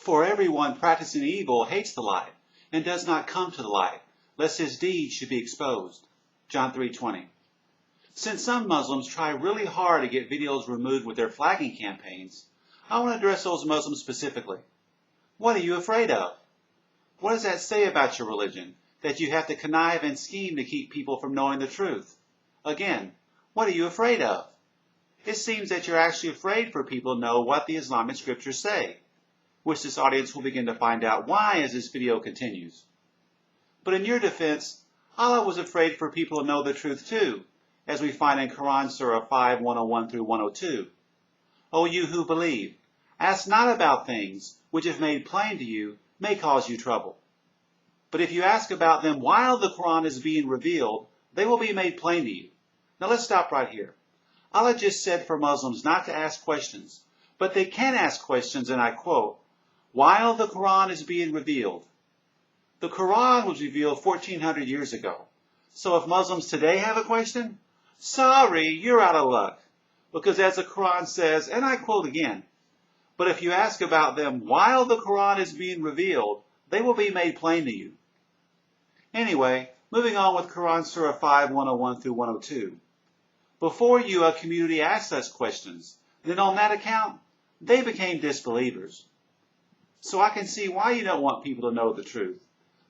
For everyone practicing evil hates the light, and does not come to the light, lest his deeds should be exposed. John 3:20. Since some Muslims try really hard to get videos removed with their flagging campaigns, I want to address those Muslims specifically. What are you afraid of? What does that say about your religion, that you have to connive and scheme to keep people from knowing the truth? Again, what are you afraid of? It seems that you're actually afraid for people to know what the Islamic scriptures say, which this audience will begin to find out why as this video continues. But in your defense, Allah was afraid for people to know the truth too, as we find in Qur'an Surah 5:101 through 102. O you who believe, ask not about things which if made plain to you may cause you trouble. But if you ask about them while the Qur'an is being revealed, they will be made plain to you. Now let's stop right here. Allah just said for Muslims not to ask questions, but they can ask questions, and I quote, while the Qur'an is being revealed. The Qur'an was revealed 1400 years ago. So if Muslims today have a question, sorry, you're out of luck. Because as the Qur'an says, and I quote again, but if you ask about them while the Qur'an is being revealed, they will be made plain to you. Anyway, moving on with Qur'an Surah 5:101 through 102. Before you, a community asked us questions, and then on that account, they became disbelievers. So I can see why you don't want people to know the truth.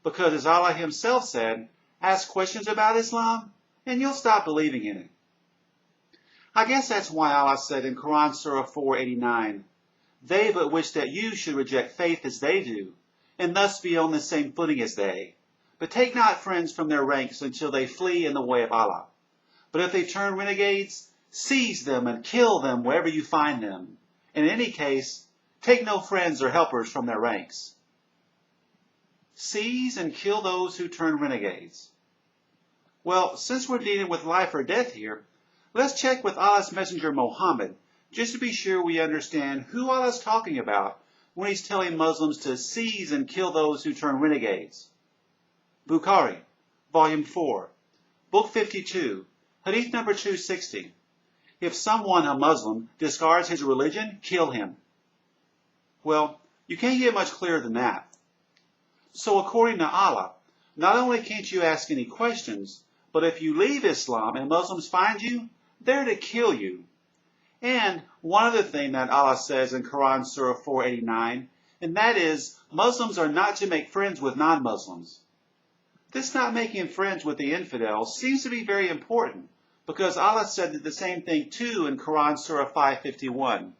Because as Allah himself said, ask questions about Islam, and you'll stop believing in it. I guess that's why Allah said in Qur'an Surah 489, they but wish that you should reject faith as they do, and thus be on the same footing as they. But take not friends from their ranks until they flee in the way of Allah. But if they turn renegades, seize them and kill them wherever you find them. And in any case, take no friends or helpers from their ranks. Seize and kill those who turn renegades. Well, since we're dealing with life or death here, let's check with Allah's Messenger Muhammad, just to be sure we understand who Allah is talking about when he's telling Muslims to seize and kill those who turn renegades. Bukhari, Volume 4, Book 52, Hadith number 260. If someone, a Muslim, discards his religion, kill him. Well, you can't get much clearer than that. So according to Allah, not only can't you ask any questions, but if you leave Islam and Muslims find you, they're to kill you. And one other thing that Allah says in Qur'an Surah 489, and that is, Muslims are not to make friends with non-Muslims. This not making friends with the infidels seems to be very important, because Allah said the same thing too in Qur'an Surah 551.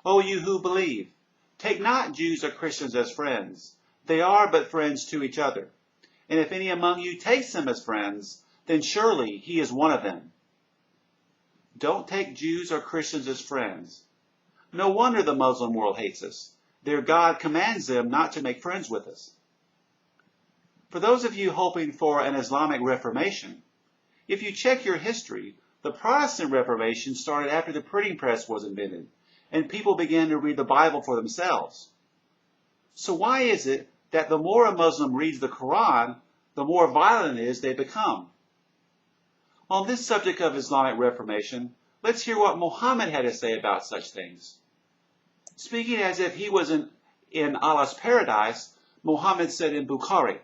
O you who believe, take not Jews or Christians as friends. They are but friends to each other. And if any among you takes them as friends, then surely he is one of them. Don't take Jews or Christians as friends. No wonder the Muslim world hates us. Their God commands them not to make friends with us. For those of you hoping for an Islamic Reformation, if you check your history, the Protestant Reformation started after the printing press was invented, and people began to read the Bible for themselves. So why is it that the more a Muslim reads the Quran, the more violent it is they become? On this subject of Islamic Reformation, let's hear what Muhammad had to say about such things. Speaking as if he was in Allah's paradise, Muhammad said in Bukhari,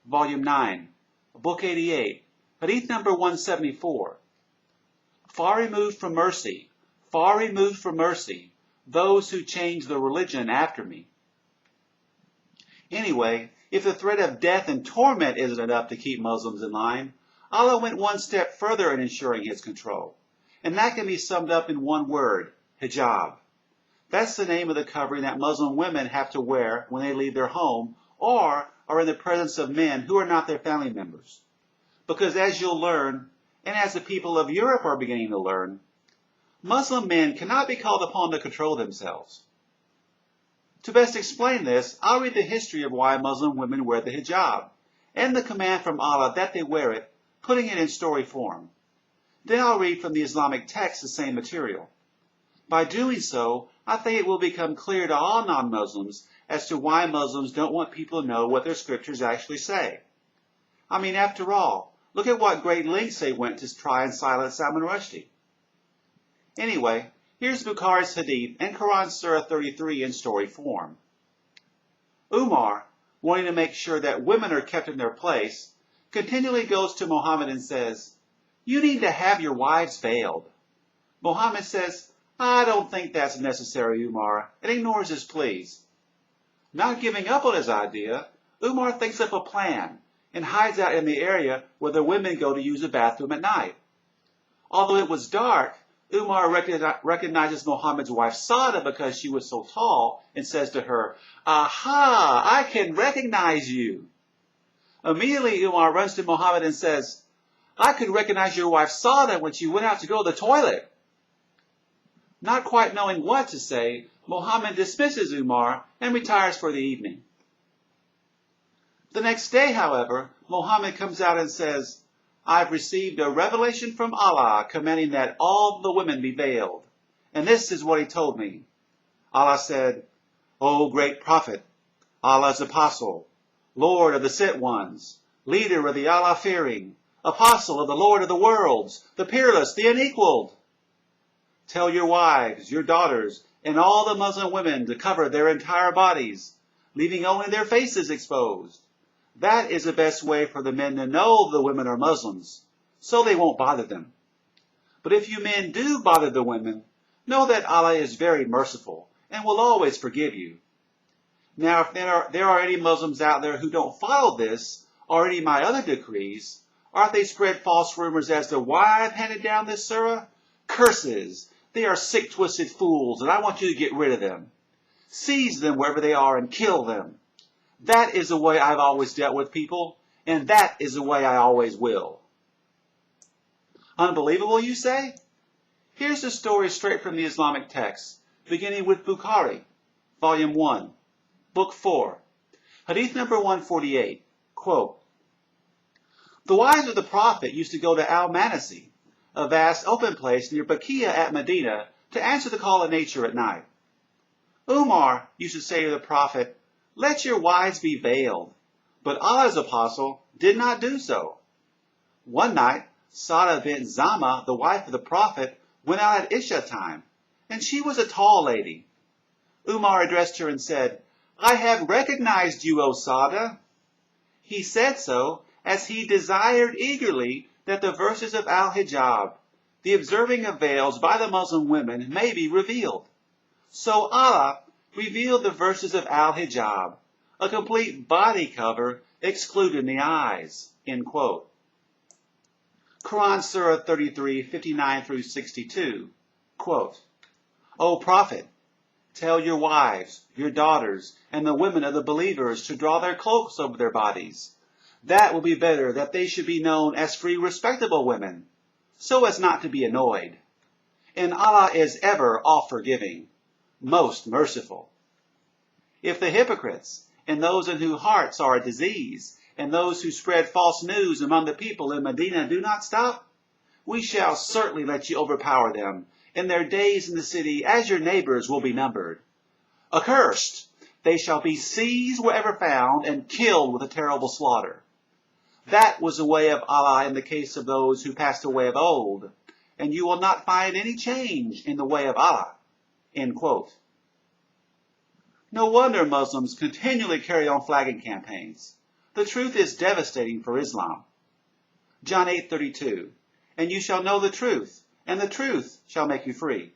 Volume 9, Book 88, Hadith number 174, far removed from mercy, those who change the religion after me. Anyway, if the threat of death and torment isn't enough to keep Muslims in line, Allah went one step further in ensuring his control. And that can be summed up in one word, hijab. That's the name of the covering that Muslim women have to wear when they leave their home or are in the presence of men who are not their family members. Because as you'll learn, and as the people of Europe are beginning to learn, Muslim men cannot be called upon to control themselves. To best explain this, I'll read the history of why Muslim women wear the hijab, and the command from Allah that they wear it, putting it in story form. Then I'll read from the Islamic text the same material. By doing so, I think it will become clear to all non-Muslims as to why Muslims don't want people to know what their scriptures actually say. I mean, after all, look at what great lengths they went to try and silence Salman Rushdie. Anyway, here's Bukhari's Hadith and Quran Surah 33 in story form. Umar, wanting to make sure that women are kept in their place, continually goes to Muhammad and says, "You need to have your wives veiled." Muhammad says, "I don't think that's necessary, Umar," and ignores his pleas. Not giving up on his idea, Umar thinks up a plan and hides out in the area where the women go to use the bathroom at night. Although it was dark, Umar recognizes Muhammad's wife Sada because she was so tall and says to her, "Aha, I can recognize you." Immediately Umar runs to Muhammad and says, "I could recognize your wife Sada when she went out to go to the toilet." Not quite knowing what to say, Muhammad dismisses Umar and retires for the evening. The next day, however, Muhammad comes out and says, "I've received a revelation from Allah commanding that all the women be veiled. And this is what he told me. Allah said, 'O great Prophet, Allah's apostle, Lord of the sent ones, leader of the Allah-fearing, apostle of the Lord of the worlds, the peerless, the unequaled. Tell your wives, your daughters, and all the Muslim women to cover their entire bodies, leaving only their faces exposed. That is the best way for the men to know the women are Muslims, so they won't bother them. But if you men do bother the women, know that Allah is very merciful and will always forgive you.' Now, if there are any Muslims out there who don't follow this or any of my other decrees, or if they spread false rumors as to why I've handed down this surah, curses! They are sick, twisted fools, and I want you to get rid of them. Seize them wherever they are and kill them. That is the way I've always dealt with people, and that is the way I always will." Unbelievable, you say? Here's the story straight from the Islamic text, beginning with Bukhari, Volume 1, Book 4, Hadith number 148, quote, "The wives of the Prophet used to go to al-Manasi, a vast open place near Bakia at Medina, to answer the call of nature at night. Umar used to say to the Prophet, 'Let your wives be veiled,' but Allah's apostle did not do so. One night, Sada bint Zama, the wife of the Prophet, went out at Isha time, and she was a tall lady. Umar addressed her and said, 'I have recognized you, O Sada.' He said so as he desired eagerly that the verses of al-Hijab, the observing of veils by the Muslim women, may be revealed. So Allah revealed the verses of al-Hijab, a complete body cover excluding the eyes." End quote. Qur'an Surah 33, 59 through 62, quote, "O Prophet, tell your wives, your daughters, and the women of the believers to draw their cloaks over their bodies. That will be better that they should be known as free, respectable women, so as not to be annoyed. And Allah is ever all-forgiving, most merciful. If the hypocrites, and those in whose hearts are a disease, and those who spread false news among the people in Medina do not stop, we shall certainly let you overpower them, and their days in the city as your neighbors will be numbered. Accursed, they shall be seized wherever found and killed with a terrible slaughter. That was the way of Allah in the case of those who passed away of old, and you will not find any change in the way of Allah." End quote. No wonder Muslims continually carry on flagging campaigns. The truth is devastating for Islam. John 8:32, "And you shall know the truth, and the truth shall make you free."